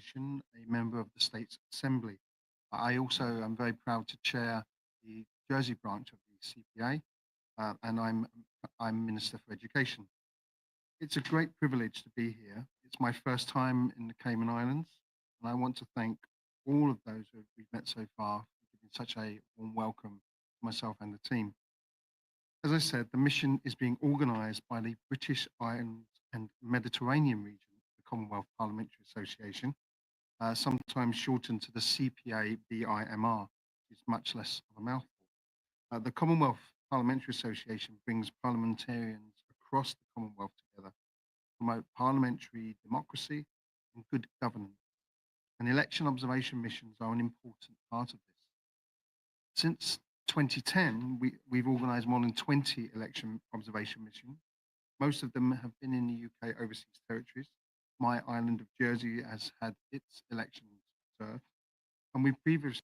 position, a member of the State's Assembly. I also am very proud to chair the Jersey branch of the CPA, and I'm Minister for Education. It's a great privilege to be here. It's my first time in the Cayman Islands, and I want to thank all of those who we've met so far for giving such a warm welcome to myself and the team. As I said, the mission is being organised by the British Islands and Mediterranean region, the Commonwealth Parliamentary Association, sometimes shortened to the CPA BIMR, which is much less of a mouthful. The Commonwealth Parliamentary Association brings parliamentarians across the Commonwealth together to promote parliamentary democracy and good governance. And election observation missions are an important part of this. Since 2010, we've organised more than 20 election observation missions. Most of them have been in the UK overseas territories. My island of Jersey has had its elections observed, and we previously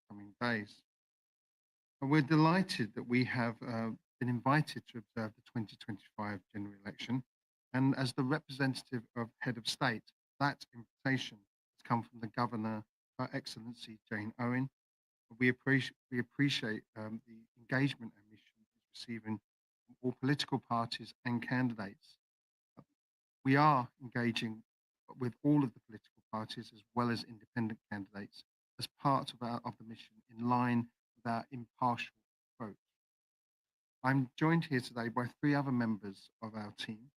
coming days. And we're delighted that we have been invited to observe the 2025 general election. And as the representative of head of state, that invitation has come from the Governor, Her Excellency Jane Owen. We appreciate the engagement our mission is receiving from all political parties and candidates. We are engaging with all of the political parties as well as independent candidates as part of the mission in line with our impartial approach. I'm joined here today by three other members of our team,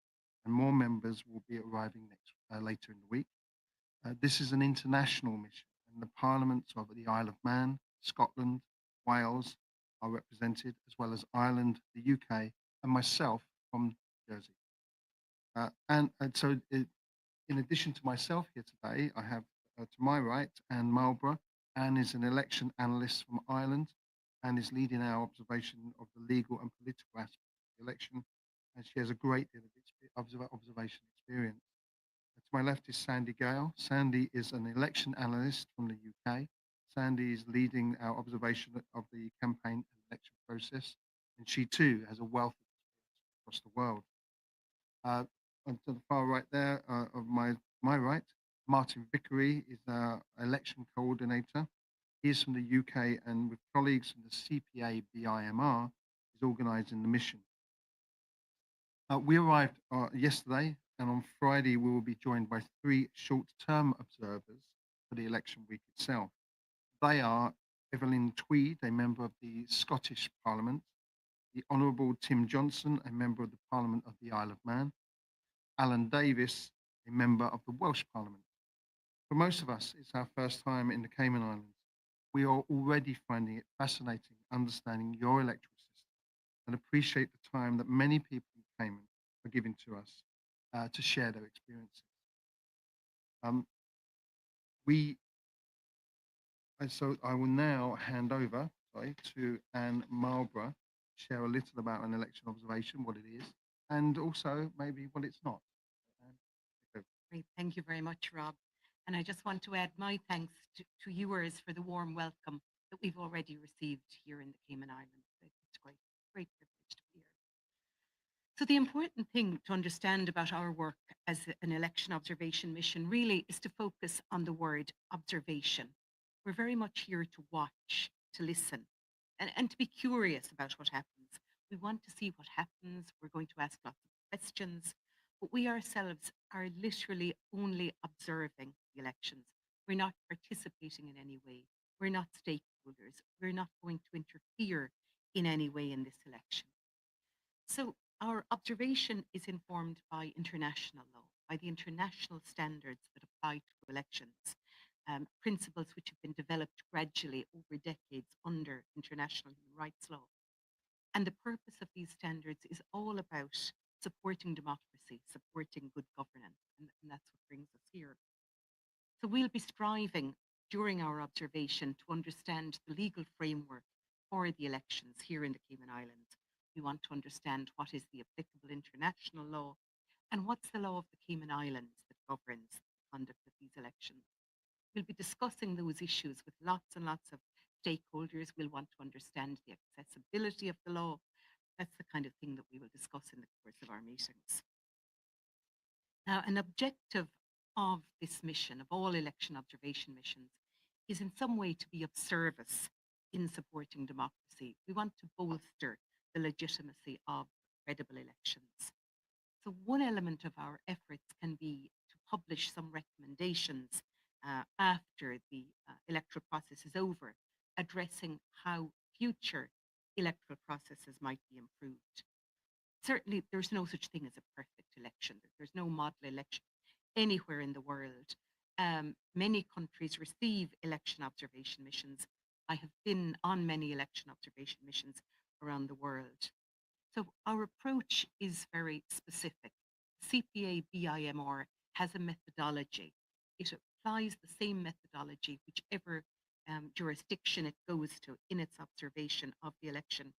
and more members will be arriving later in the week. This is an international mission, and the parliaments of the Isle of Man, Scotland, Wales are represented, as well as Ireland, the UK, and myself from Jersey. In addition to myself here today, I have to my right Anne Marlborough. Anne is an election analyst from Ireland and is leading our observation of the legal and political aspects of the election, and she has a great deal of observation experience. To my left is Sandy Gale. Sandy is an election analyst from the UK. Sandy is leading our observation of the campaign and election process, and she too has a wealth of experience across the world. And to the far right there, of my right, Martin Vickery is our election coordinator. He is from the UK and with colleagues from the CPA BIMR is organising the mission. We arrived yesterday, and on Friday we will be joined by three short-term observers for the election week itself. They are Evelyn Tweed, a member of the Scottish Parliament, the Honourable Tim Johnson, a member of the Parliament of the Isle of Man, Alan Davis, a member of the Welsh Parliament. For most of us, it's our first time in the Cayman Islands. We are already finding it fascinating understanding your electoral system and appreciate the time that many people in Cayman are giving to us to share their experiences. Um, we, so I will now hand over to Anne Marlborough, share a little about an election observation, what it is, and also maybe what it's not. Great. Thank you very much, Rob. And I just want to add my thanks to yours for the warm welcome that we've already received here in the Cayman Islands. It's great, great privilege to be here. So the important thing to understand about our work as an election observation mission really is to focus on the word observation. We're very much here to watch, to listen, and to be curious about what happens. We want to see what happens. We're going to ask lots of questions, but we ourselves are literally only observing the elections. We're not participating in any way. We're not stakeholders. We're not going to interfere in any way in this election. So our observation is informed by international law, by the international standards that apply to elections, principles which have been developed gradually over decades under international human rights law. And the purpose of these standards is all about supporting democracy, supporting good governance, and that's what brings us here. So we'll be striving during our observation to understand the legal framework for the elections here in the Cayman Islands. We want to understand what is the applicable international law and what's the law of the Cayman Islands that governs the conduct of these elections. We'll be discussing those issues with lots and lots of stakeholders. We'll want to understand the accessibility of the law. That's the kind of thing that we will discuss in the course of our meetings. Now, an objective of this mission, of all election observation missions, is in some way to be of service in supporting democracy. We want to bolster the legitimacy of credible elections. So, one element of our efforts can be to publish some recommendations after the electoral process is over, addressing how future electoral processes might be improved. Certainly, there's no such thing as a perfect election. There's no model election anywhere in the world. Many countries receive election observation missions. I have been on many election observation missions around the world. So our approach is very specific. CPA BIMR has a methodology. It applies the same methodology whichever jurisdiction it goes to in its observation of the election.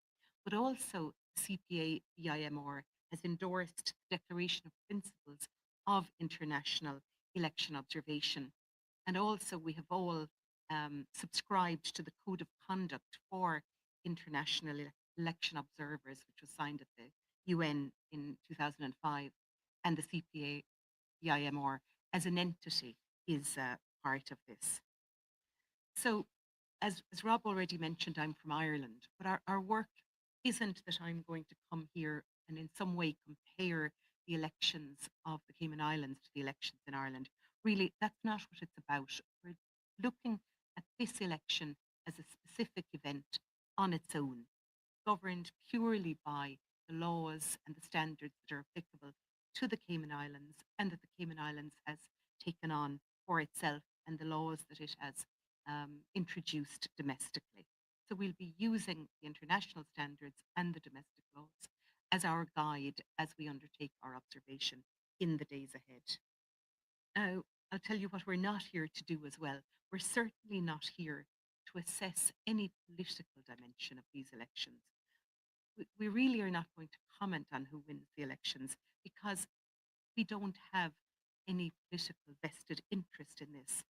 But also, CPA BIMR has endorsed the Declaration of Principles of International Election Observation. And also, we have all subscribed to the Code of Conduct for International Election Observers, which was signed at the UN in 2005. And the CPA BIMR as an entity is part of this. So, as Rob already mentioned, I'm from Ireland, but our work isn't that I'm going to come here and in some way compare the elections of the Cayman Islands to the elections in Ireland. Really, that's not what it's about. We're looking at this election as a specific event on its own, governed purely by the laws and the standards that are applicable to the Cayman Islands and that the Cayman Islands has taken on for itself and the laws that it has introduced domestically. So we'll be using the international standards and the domestic laws as our guide as we undertake our observation in the days ahead. Now, I'll tell you what we're not here to do as well. We're certainly not here to assess any political dimension of these elections. We really are not going to comment on who wins the elections because we don't have any political vested interest in this.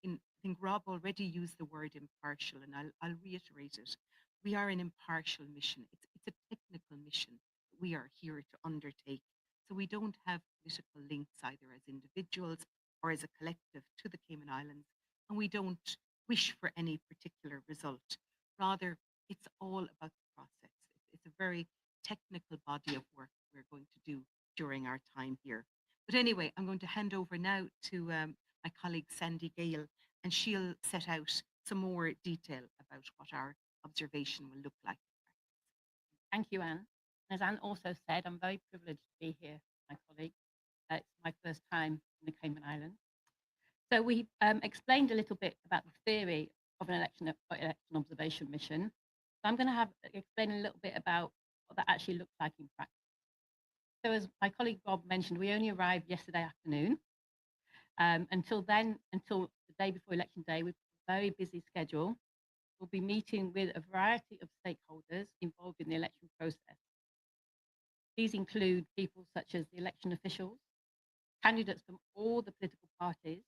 I think Rob already used the word impartial, and I'll reiterate it. We are an impartial mission. It's a technical mission that we are here to undertake. So we don't have political links either as individuals or as a collective to the Cayman Islands, and we don't wish for any particular result. Rather, it's all about the process. It's a very technical body of work we're going to do during our time here. But anyway, I'm going to hand over now to my colleague Sandy Gale, and she'll set out some more detail about what our observation will look like. Thank you, Anne. As Anne also said, I'm very privileged to be here with my colleague. It's my first time in the Cayman Islands. So we explained a little bit about the theory of an election observation mission. So I'm going to explain a little bit about what that actually looks like in practice. So as my colleague Rob mentioned, we only arrived yesterday afternoon. Until then, until the day before election day, we've got a very busy schedule. We'll be meeting with a variety of stakeholders involved in the election process. These include people such as the election officials, candidates from all the political parties,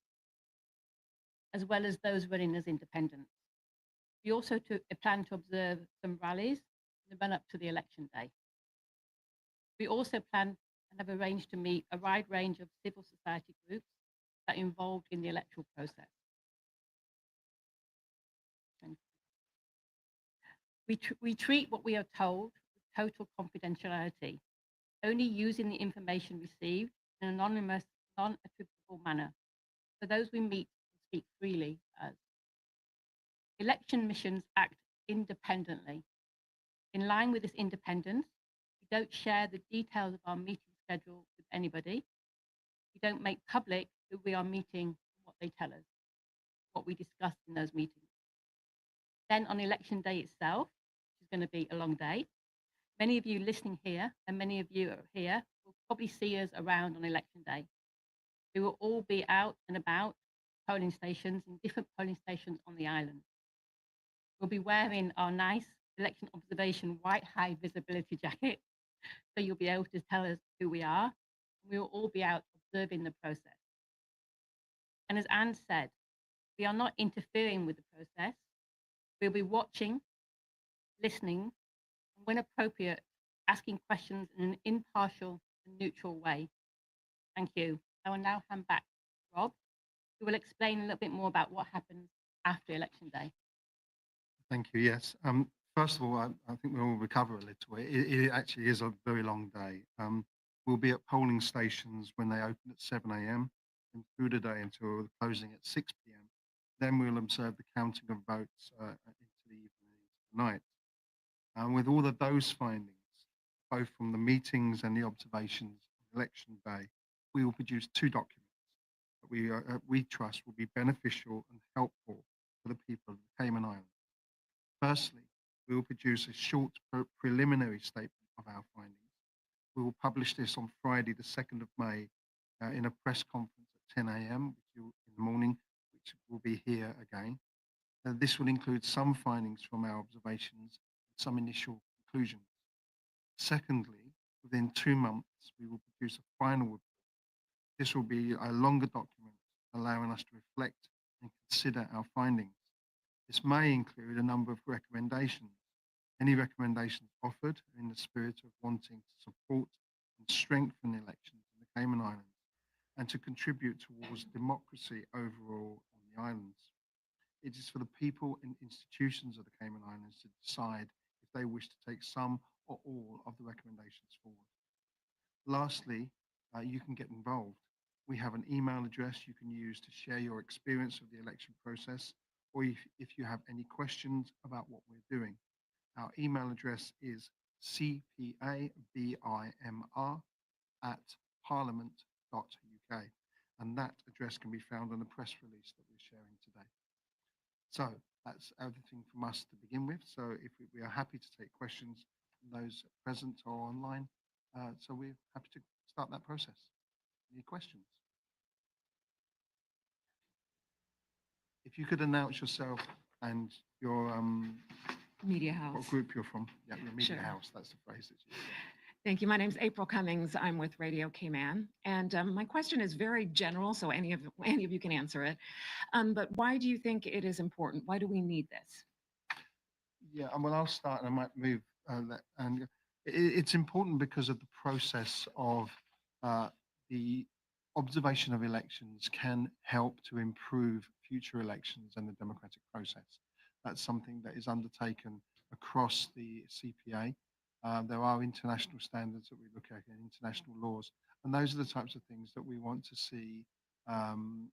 as well as those running as independents. We also plan to observe some rallies in the run-up to the election day. We also plan and have arranged to meet a wide range of civil society groups that are involved in the electoral process. We treat what we are told with total confidentiality, only using the information received in an anonymous, non-attributable manner. For those we meet, speak freely as. Election missions act independently. In line with this independence, we don't share the details of our meeting schedule with anybody. We don't make public who we are meeting, what they tell us, what we discussed in those meetings. Then on election day itself, which is going to be a long day, many of you listening here and many of you here will probably see us around on election day. We will all be out and about polling stations in different polling stations on the island. We'll be wearing our nice election observation white high visibility jacket, so you'll be able to tell us who we are. We will all be out observing the process. And as Anne said, we are not interfering with the process. We'll be watching, listening, and when appropriate, asking questions in an impartial and neutral way. Thank you. I will now hand back to Rob, who will explain a little bit more about what happens after Election Day. Thank you. Yes. First of all, I think we'll recover a little. It actually is a very long day. We'll be at polling stations when they open at 7 a.m. and through the day until the closing at 6 p.m. Then we'll observe the counting of votes into the evening, into the night. And with all of those findings, both from the meetings and the observations on election day, we will produce 2 documents that we trust will be beneficial and helpful for the people of the Cayman Islands. Firstly, we will produce a short preliminary statement of our findings. We will publish this on Friday, the 2nd of May, in a press conference at 10 a.m. in the morning, which will be here again. This will include some findings from our observations and some initial conclusions. Secondly, within 2 months, we will produce a final report. This will be a longer document, allowing us to reflect and consider our findings. This may include a number of recommendations. Any recommendations offered in the spirit of wanting to support and strengthen elections in the Cayman Islands and to contribute towards democracy overall on the islands. It is for the people and institutions of the Cayman Islands to decide if they wish to take some or all of the recommendations forward. Lastly, you can get involved. We have an email address you can use to share your experience of the election process, or if you have any questions about what we're doing. Our email address is cpabimr@parliament.uk, and that address can be found on the press release that we're sharing today. So that's everything from us to begin with. So if we are happy to take questions from those present or online, so we're happy to start that process. Any questions? If you could announce yourself and your Media what House. group you're from. Yeah, your media Sure. house. That's the phrase that's used. Thank you. My name's April Cummings. I'm with Radio Cayman. And my question is very general, so any of you can answer it. But why do you think it is important? Why do we need this? Yeah, well, I'll start and I might move. It's important because of the process of the observation of elections can help to improve future elections and the democratic process. That's something that is undertaken across the CPA. There are international standards that we look at and international laws, and those are the types of things that we want to see and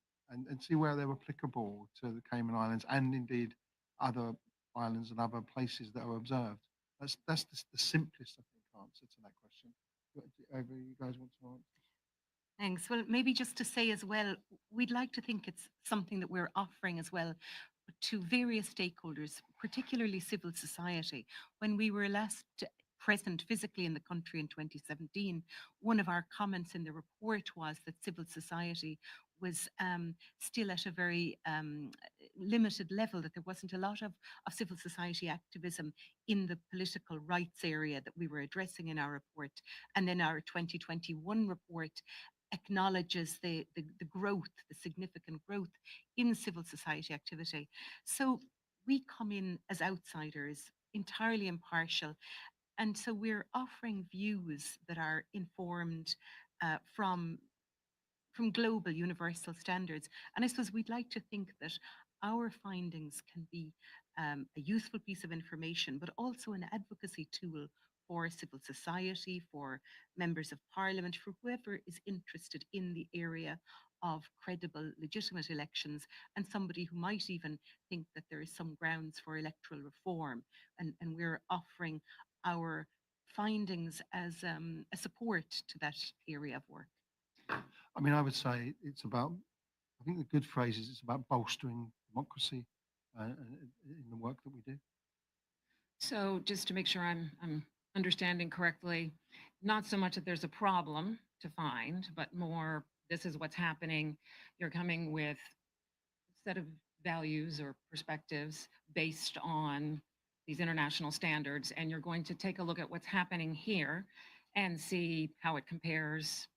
see where they're applicable to the Cayman Islands and indeed other islands and other places that are observed. That's the simplest, I think, answer to that question. Over, you guys want to answer? Thanks. Well, maybe just to say as well, we'd like to think it's something that we're offering as well to various stakeholders, particularly civil society. When we were last present physically in the country in 2017, one of our comments in the report was that civil society was still at a very limited level, that there wasn't a lot of civil society activism in the political rights area that we were addressing in our report. And then our 2021 report acknowledges the growth, the significant growth in civil society activity. So we come in as outsiders, entirely impartial. And so we're offering views that are informed from global universal standards. And I suppose we'd like to think that our findings can be a useful piece of information, but also an advocacy tool for civil society, for members of parliament, for whoever is interested in the area of credible, legitimate elections, and somebody who might even think that there is some grounds for electoral reform. And we're offering our findings as a support to that area of work. I mean, I would say it's about, I think the good phrase is it's about bolstering democracy in the work that we do. So just to make sure I'm understanding correctly, not so much that there's a problem to find, but more this is what's happening. You're coming with a set of values or perspectives based on these international standards, and you're going to take a look at what's happening here and see how it compares,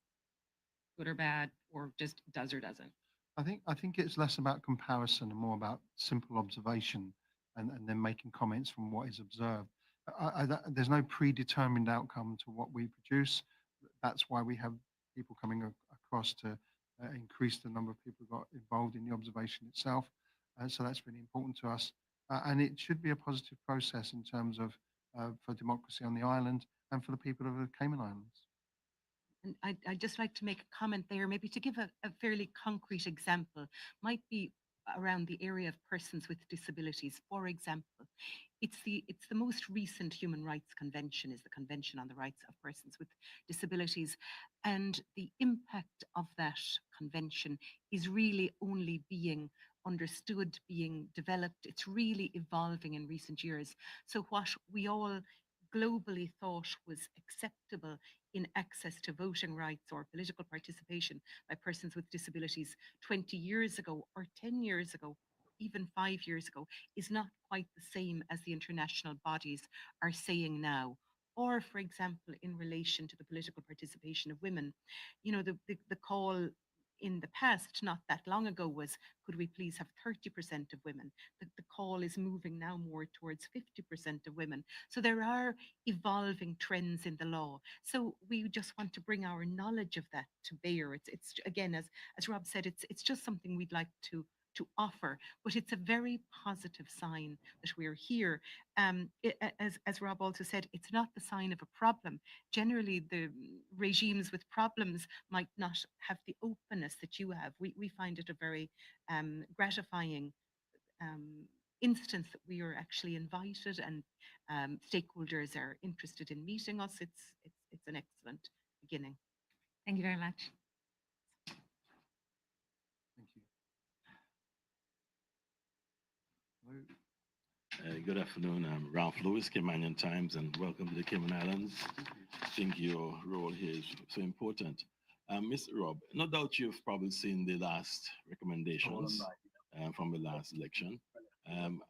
good or bad, or just does or doesn't. I think it's less about comparison and more about simple observation, and then making comments from what is observed. There's no predetermined outcome to what we produce. That's why we have people coming across to increase the number of people who got involved in the observation itself. So that's really important to us. And it should be a positive process in terms of for democracy on the island and for the people of the Cayman Islands. And I'd just like to make a comment there, maybe to give a fairly concrete example, might be around the area of persons with disabilities. For example, it's the most recent human rights convention is the Convention on the Rights of Persons with Disabilities. And the impact of that convention is really only being understood, being developed. It's really evolving in recent years. So what we all globally thought was acceptable in access to voting rights or political participation by persons with disabilities 20 years ago or 10 years ago, even 5 years ago, is not quite the same as the international bodies are saying now. Or, for example, in relation to the political participation of women, the call in the past, not that long ago, was could we please have 30% of women? The call is moving now more towards 50% of women. So there are evolving trends in the law. So we just want to bring our knowledge of that to bear. It's again, as Rob said, it's just something we'd like to offer, but it's a very positive sign that we're here. As Rob also said, it's not the sign of a problem. Generally, the regimes with problems might not have the openness that you have. We find it a very gratifying instance that we are actually invited and stakeholders are interested in meeting us. It's an excellent beginning. Thank you very much. Thank you. Hello. Good afternoon. I'm Ralph Lewis, Caymanian Times, and welcome to the Cayman Islands. I think your role here is so important. Mr. Rob, no doubt you've probably seen the last recommendations from the last election.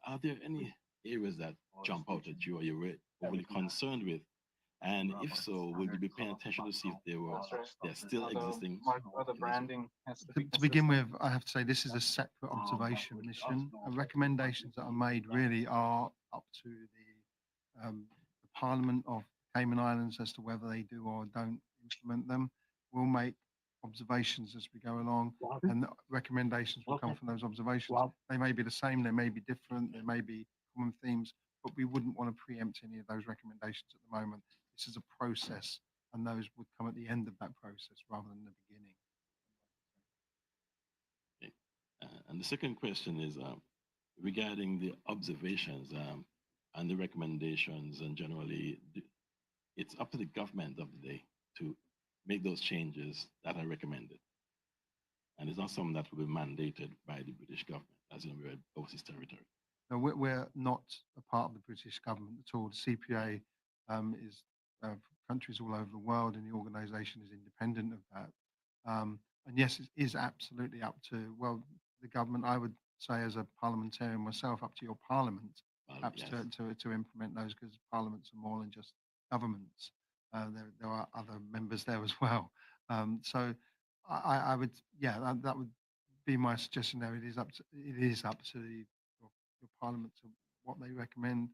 Are there any areas that jump out at you or you're overly concerned with? And if so, will you be paying attention to see if they're still existing? Other branding has to be To begin with, consistent. I have to say this is a separate observation mission. Recommendations that are made really are up to the Parliament of Cayman Islands as to whether they do or don't implement them. We'll make observations as we go along, and the recommendations will come from those observations. They may be the same, they may be different, there may be common themes, but we wouldn't want to preempt any of those recommendations at the moment. This is a process, and those would come at the end of that process rather than the beginning. And the second question is regarding the observations and the recommendations, and generally, it's up to the government of the day to make those changes that are recommended. And it's not something that will be mandated by the British government, as in we're overseas territory. No, we're not a part of the British government at all. The CPA is countries all over the world, and the organisation is independent of that. And yes, it is absolutely up to, well, the government, I would say as a parliamentarian myself, up to your parliament, perhaps Yes. to implement those, because parliaments are more than just governments. There are other members there as well. So I would, yeah, that would be my suggestion there. It is up to your parliament to what they recommend,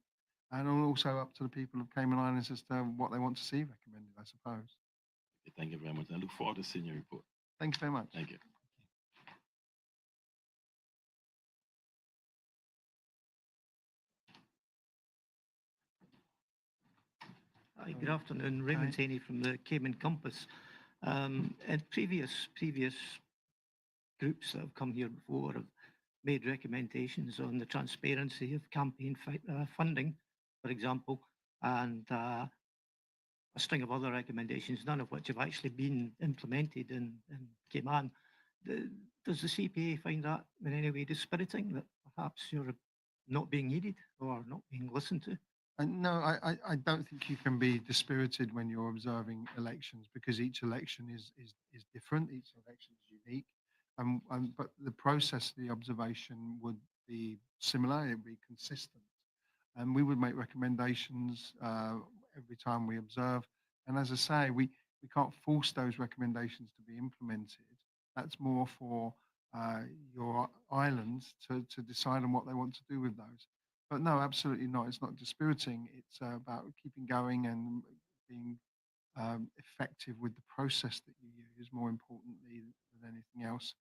and also up to the people of Cayman Islands as to what they want to see recommended, I suppose. Thank you very much. I look forward to seeing your report. Thanks very much. Thank you. Hi, good afternoon. Raymond Hi. Haney from the Cayman Compass. And previous groups that have come here before have made recommendations on the transparency of campaign funding, for example, and a string of other recommendations, none of which have actually been implemented in Cayman. Does the CPA find that in any way dispiriting, that perhaps you're not being needed or not being listened to? No, I don't think you can be dispirited when you're observing elections, because each election is different. Each election is unique. But the process of the observation would be similar. It would be consistent, and we would make recommendations every time we observe. And as I say, we can't force those recommendations to be implemented. That's more for your islands to decide on what they want to do with those. But no, absolutely not. It's not dispiriting. It's about keeping going and being effective with the process that you use, more importantly than anything else,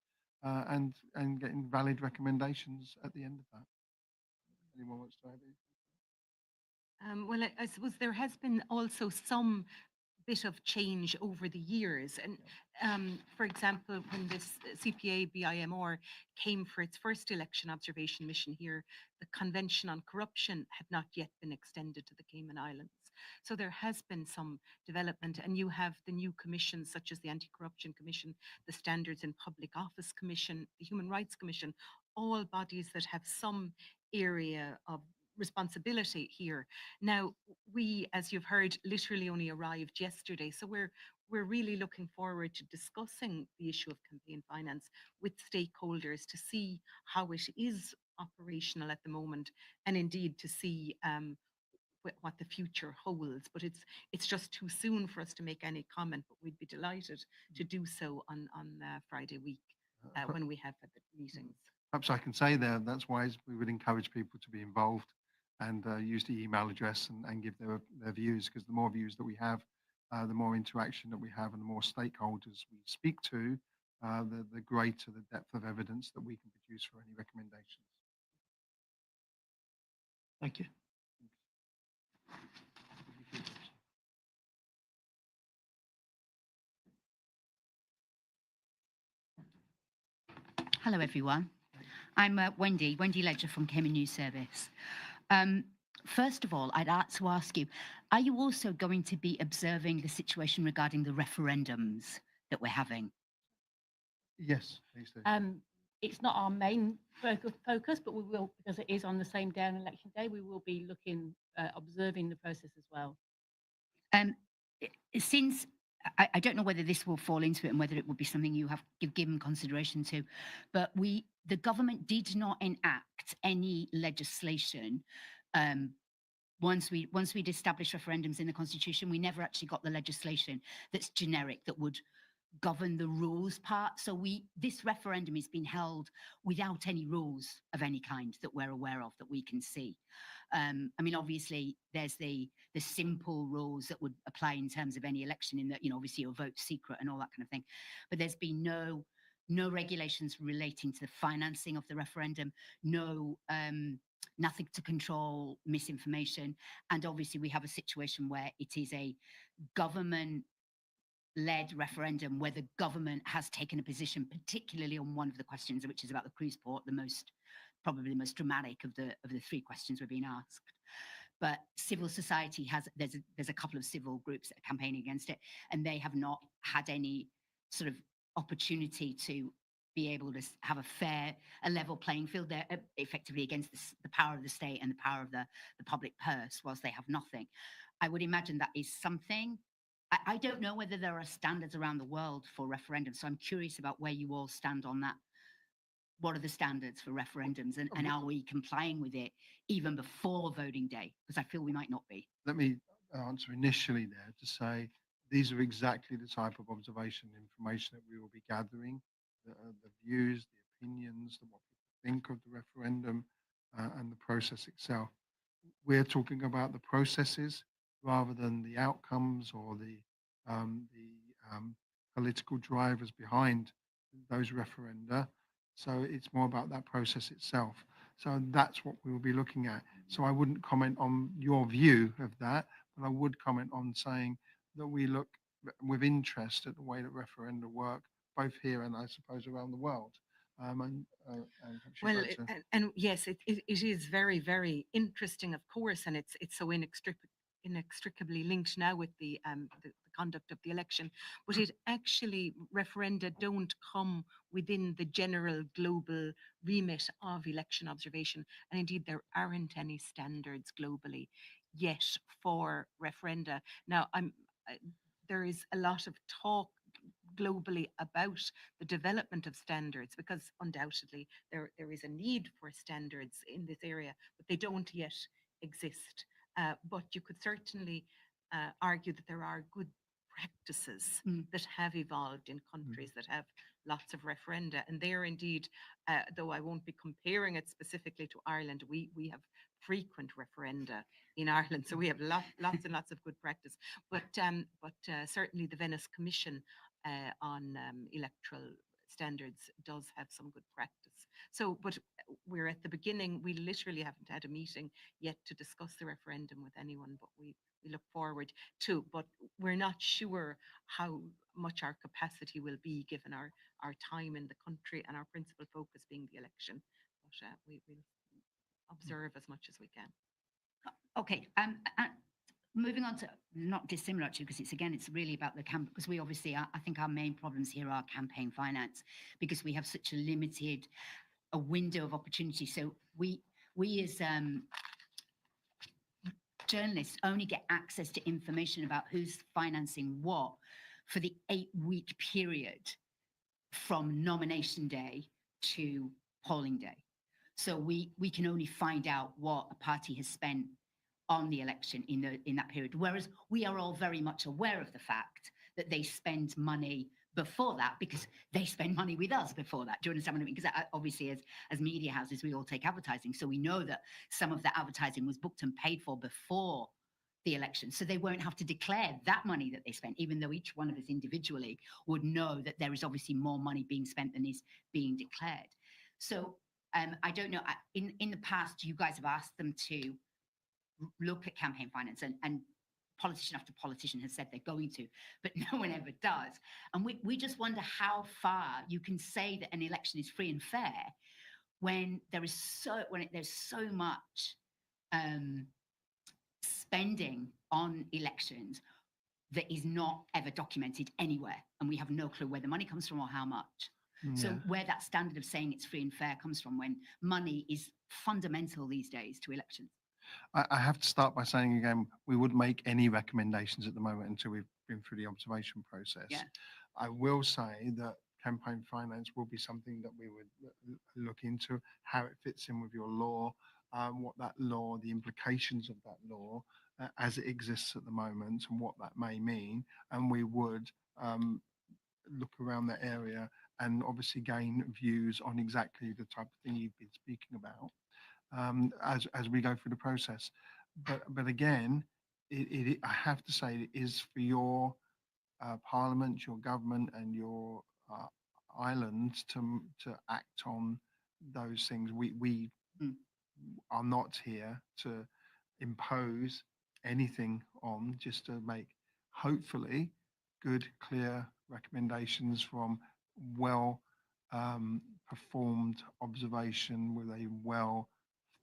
and getting valid recommendations at the end of that. Anyone wants to add anything? Well, I suppose there has been also some bit of change over the years. And for example, when this CPA BIMR came for its first election observation mission here, the Convention on Corruption had not yet been extended to the Cayman Islands. So there has been some development, and you have the new commissions such as the Anti-Corruption Commission, the Standards in Public Office Commission, the Human Rights Commission, all bodies that have some area of responsibility here. Now, we, as you've heard, literally only arrived yesterday, so we're really looking forward to discussing the issue of campaign finance with stakeholders to see how it is operational at the moment, and indeed to see what the future holds. But it's just too soon for us to make any comment. But we'd be delighted to do so on Friday week when we have the meetings. Perhaps I can say there, that's why we would encourage people to be involved and use the email address and give their views, because the more views that we have, the more interaction that we have and the more stakeholders we speak to, the greater the depth of evidence that we can produce for any recommendations. Thank you. Hello, everyone. I'm Wendy Ledger from Cayman News Service. First of all, I'd like to ask you, are you also going to be observing the situation regarding the referendums that we're having? Yes, please do. It's not our main focus, but we will, because it is on the same day on election day, we will be looking, observing the process as well. Since I don't know whether this will fall into it and whether it will be something you have given consideration to, but the government did not enact any legislation. Once we'd established referendums in the Constitution, we never actually got the legislation that's generic that would govern the rules part. So this referendum is being held without any rules of any kind that we're aware of that we can see. I mean, obviously, there's the simple rules that would apply in terms of any election, in that, obviously your vote's secret and all that kind of thing. But there's been no regulations relating to the financing of the referendum, nothing to control misinformation. And obviously, we have a situation where it is a government-led referendum where the government has taken a position, particularly on one of the questions, which is about the cruise port, probably the most dramatic of the three questions we're being asked. But civil society there's a couple of civil groups that are campaigning against it, and they have not had any sort of opportunity to be able to have a level playing field. They're effectively against the power of the state and the power of the public purse, whilst they have nothing. I would imagine that is something. I don't know whether there are standards around the world for referendums, so I'm curious about where you all stand on that. What are the standards for referendums, and are we complying with it even before voting day? Because I feel we might not be. Let me answer initially there to say these are exactly the type of observation information that we will be gathering, the views, the opinions, what people think of the referendum, and the process itself. We're talking about the processes rather than the outcomes or the political drivers behind those referenda. So it's more about that process itself. So that's what we will be looking at. So I wouldn't comment on your view of that, but I would comment on saying that we look with interest at the way that referenda work, both here and I suppose around the world. And Well, and yes, it is very, very interesting, of course, and it's so inextricably linked now with the conduct of the election. But it actually, referenda don't come within the general global remit of election observation, and indeed there aren't any standards globally yet for referenda. Now, there is a lot of talk globally about the development of standards, because undoubtedly there is a need for standards in this area, but they don't yet exist. But you could certainly argue that there are good practices Mm. that have evolved in countries that have lots of referenda. And there indeed, though I won't be comparing it specifically to Ireland, we have frequent referenda in Ireland. So we have lots and lots of good practice. But certainly the Venice Commission on electoral standards does have some good practice. So, but we're at the beginning. We literally haven't had a meeting yet to discuss the referendum with anyone, but we look forward to. But we're not sure how much our capacity will be given our time in the country and our principal focus being the election. But we will observe as much as we can. Okay, moving on to not dissimilar actually, because it's really about the because we obviously I think our main problems here are campaign finance, because we have such a limited a window of opportunity. So we as journalists only get access to information about who's financing what for the 8-week period from nomination day to polling day. So we can only find out what a party has spent on the election in that period, whereas we are all very much aware of the fact that they spend money before that, because they spend money with us before that. Do you understand what I mean? Because obviously as media houses, we all take advertising, so we know that some of the advertising was booked and paid for before the election, so they won't have to declare that money that they spent, even though each one of us individually would know that there is obviously more money being spent than is being declared. So I don't know, in the past you guys have asked them to look at campaign finance, and politician after politician has said they're going to, but no one ever does. And we just wonder how far you can say that an election is free and fair when there's so much spending on elections that is not ever documented anywhere, and we have no clue where the money comes from or how much. So where that standard of saying it's free and fair comes from, when money is fundamental these days to elections. I have to start by saying again, we wouldn't make any recommendations at the moment until we've been through the observation process. Yeah. I will say that campaign finance will be something that we would look into, how it fits in with your law, what that law, the implications of that law as it exists at the moment, and what that may mean. And we would look around that area and obviously gain views on exactly the type of thing you've been speaking about. As we go through the process. But again, I have to say it is for your parliament, your government and your island to act on those things. We are not here to impose anything on, just to make hopefully good, clear recommendations from well performed observation with a well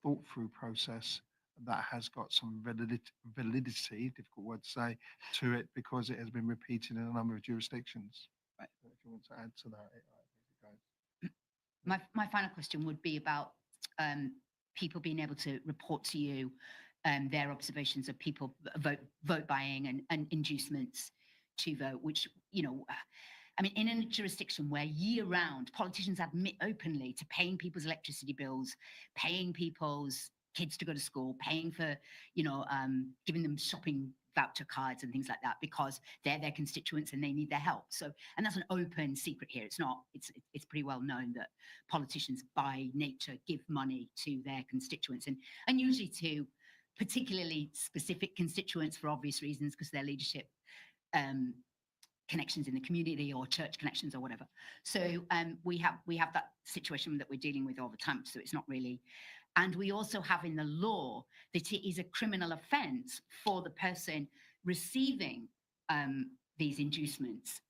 thought through process that has got some validity, difficult word to say, to it, because it has been repeated in a number of jurisdictions. Right. If you want to add to that, My final question would be about people being able to report to you their observations of people vote buying and inducements to vote, which, you know, I mean, in a jurisdiction where year-round politicians admit openly to paying people's electricity bills, paying people's kids to go to school, paying for, you know, giving them shopping voucher cards and things like that, because they're their constituents and they need their help. So, and that's an open secret here. It's not, it's pretty well known that politicians by nature give money to their constituents, and usually to particularly specific constituents for obvious reasons, because their leadership connections in the community or church connections or whatever. So we have that situation that we're dealing with all the time. So it's not really, and we also have in the law that it is a criminal offence for the person receiving these inducements,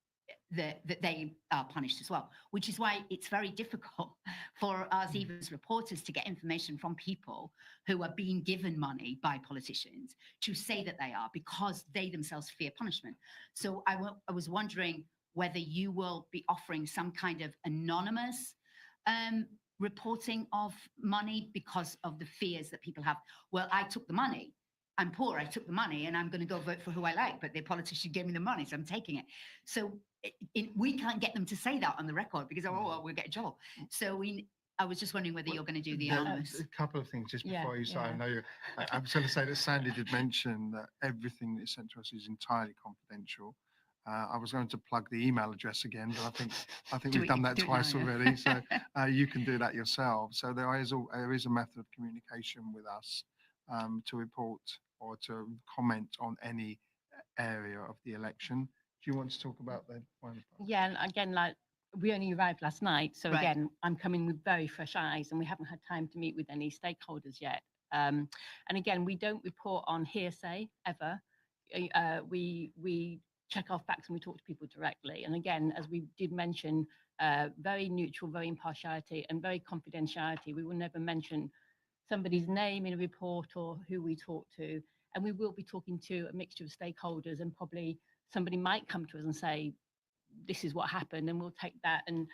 that they are punished as well, which is why it's very difficult for us, even as reporters, to get information from people who are being given money by politicians to say that they are, because they themselves fear punishment. So I was wondering whether you will be offering some kind of anonymous reporting of money, because of the fears that people have. Well, I took the money. I'm poor, I took the money, and I'm going to go vote for who I like, but the politician gave me the money, so I'm taking it. So we can't get them to say that on the record, because, oh, well, we'll get in trouble. So I was just wondering whether you're going to do the anonymous. A couple of things just Yeah, before you start. yeah. I know I was going to say that Sandy did mention that everything that's sent to us is entirely confidential. I was going to plug the email address again, but I think Do we've it- done that do it now, twice yeah. already. So you can do that yourself. So there is a method of communication with us to report or to comment on any area of the election. Do you want to talk about the one? Yeah, and again, like we only arrived last night, so Right. again, I'm coming with very fresh eyes, and we haven't had time to meet with any stakeholders yet. And again, we don't report on hearsay ever. We check our facts and we talk to people directly. And again, as we did mention, very neutral, very impartiality, and very confidentiality. We will never mention somebody's name in a report or who we talk to. And we will be talking to a mixture of stakeholders, and probably somebody might come to us and say, this is what happened, and we'll take that and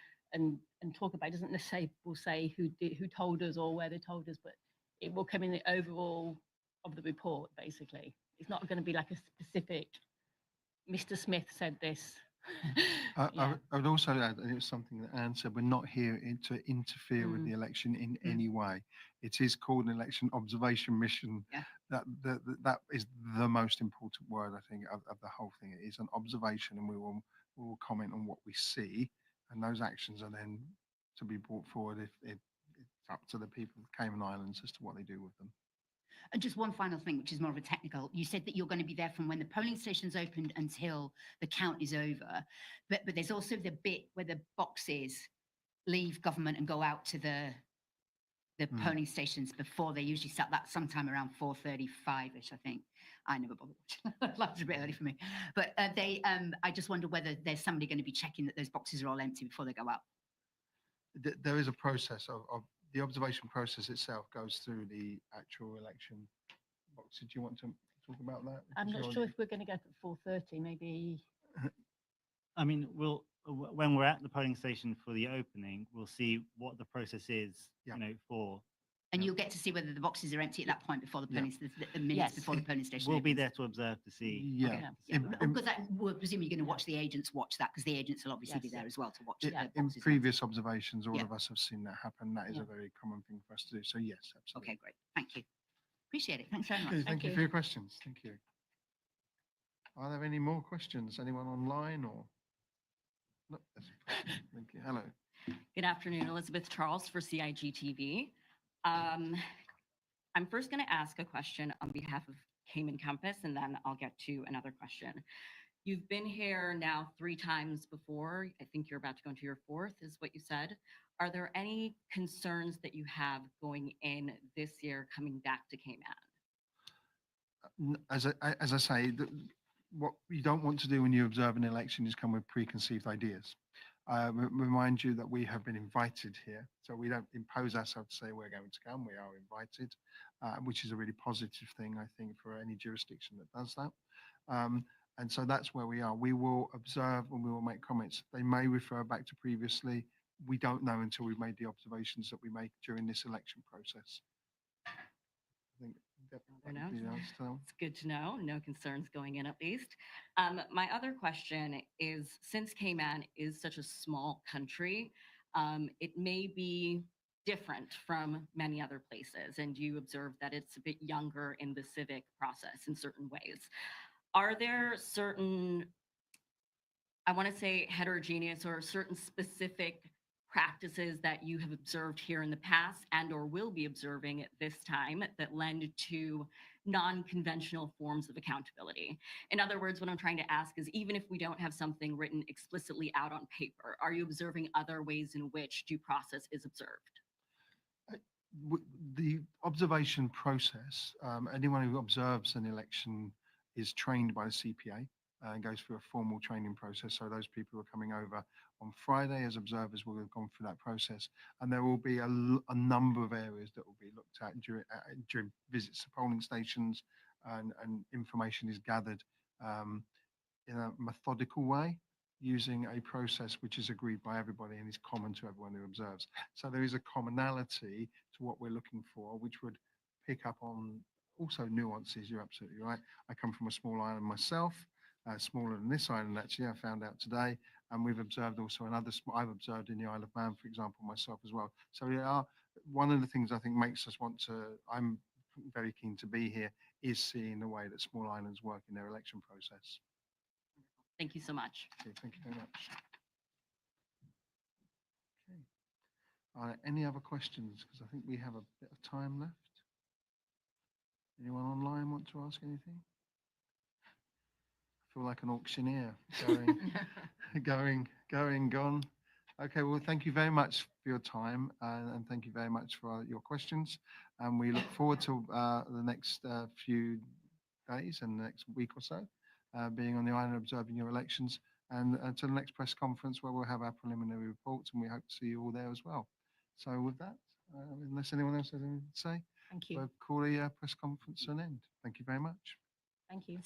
talk about it. Doesn't necessarily will say who told us or where they told us, but it will come in the overall of the report. Basically, it's not going to be like a specific Mr. Smith said this. Yeah. I would also add, and it was something that Anne said, we're not here to interfere with Mm. the election in Mm. any way. It is called an election observation mission. Yeah. That is the most important word, I think, of the whole thing. It is an observation, and we will comment on what we see, and those actions are then to be brought forward if it's up to the people of the Cayman Islands as to what they do with them. And just one final thing, which is more of a technical. You said that you're going to be there from when the polling station's opened until the count is over. But there's also the bit where the boxes leave government and go out to the Hmm. polling stations before they usually start that sometime around 4:35ish, I think. I never bothered watching. That's a bit early for me. But I just wonder whether there's somebody going to be checking that those boxes are all empty before they go out. There is a process of the observation process itself goes through the actual election box. Did you want to talk about that? I'm Because not you're- sure if we're going to go for 4:30. Maybe. I mean, when we're at the polling station for the opening, we'll see what the process is, Yeah. you know, for. And Yeah. you'll get to see whether the boxes are empty at that point before the Yeah. polling, the minutes Yes. before the polling station. We'll be opens. there to observe to see. Yeah. Yeah. Yeah, In- because we're presumably going to Yeah. watch the agents watch that, because the agents will obviously be Yes. there as well to watch I- the in boxes. previous observations, all Yeah. of us have seen that happen. That is Yeah. a very common thing for us to do. So yes, absolutely. Okay, great. Thank you. Appreciate it. Thanks very Okay, much. thank you you. for your questions. Thank you. Are there any more questions? Anyone online or? No, that's fine. Thank you. Hello. Good afternoon, Elizabeth Charles for CIG TV. I'm first going to ask a question on behalf of Cayman Compass, and then I'll get to another question. You've been here now 3 times before. I think you're about to go into your 4th, is what you said. Are there any concerns that you have going in this year coming back to Cayman? As I say, what you don't want to do when you observe an election is come with preconceived ideas. Remind you that we have been invited here, so we don't impose ourselves to say we're going to come. We are invited, which is a really positive thing, I think, for any jurisdiction that does that. And so that's where we are. We will observe and we will make comments. They may refer back to previously. We don't know until we've made the observations that we make during this election process. I think that Fair would be the enough. answer to that one. It's good to know. No concerns going in, at least. My other question is, since Cayman is such a small country, it may be different from many other places, and you observe that it's a bit younger in the civic process in certain ways. Are there certain, I want to say heterogeneous, or certain specific practices that you have observed here in the past and or will be observing at this time that lend to non-conventional forms of accountability? In other words, what I'm trying to ask is, even if we don't have something written explicitly out on paper, are you observing other ways in which due process is observed? The observation process, anyone who observes an election is trained by the CPA and goes through a formal training process. So those people who are coming over on Friday as observers will have gone through that process. And there will be a number of areas that will be looked at during visits to polling stations, and information is gathered in a methodical way, using a process which is agreed by everybody and is common to everyone who observes. So there is a commonality to what we're looking for, which would pick up on also nuances. You're absolutely right. I come from a small island myself, smaller than this island actually, I found out today. And we've observed also another, I've observed in the Isle of Man, for example, myself as well. So we are, one of the things I think makes us want to, I'm very keen to be here, is seeing the way that small islands work in their election process. Thank you so much. Okay, thank you very much. Okay. Any other questions? Because I think we have a bit of time left. Anyone online want to ask anything? I feel like an auctioneer gone. Okay, well, thank you very much for your time and thank you very much for your questions. And we look forward to the next few days and the next week or so being on the island observing your elections and until the next press conference where we'll have our preliminary reports and we hope to see you all there as well. So with that, unless anyone else has anything to say, Thank you. we'll call the press conference to an end. Thank you very much. Thank you.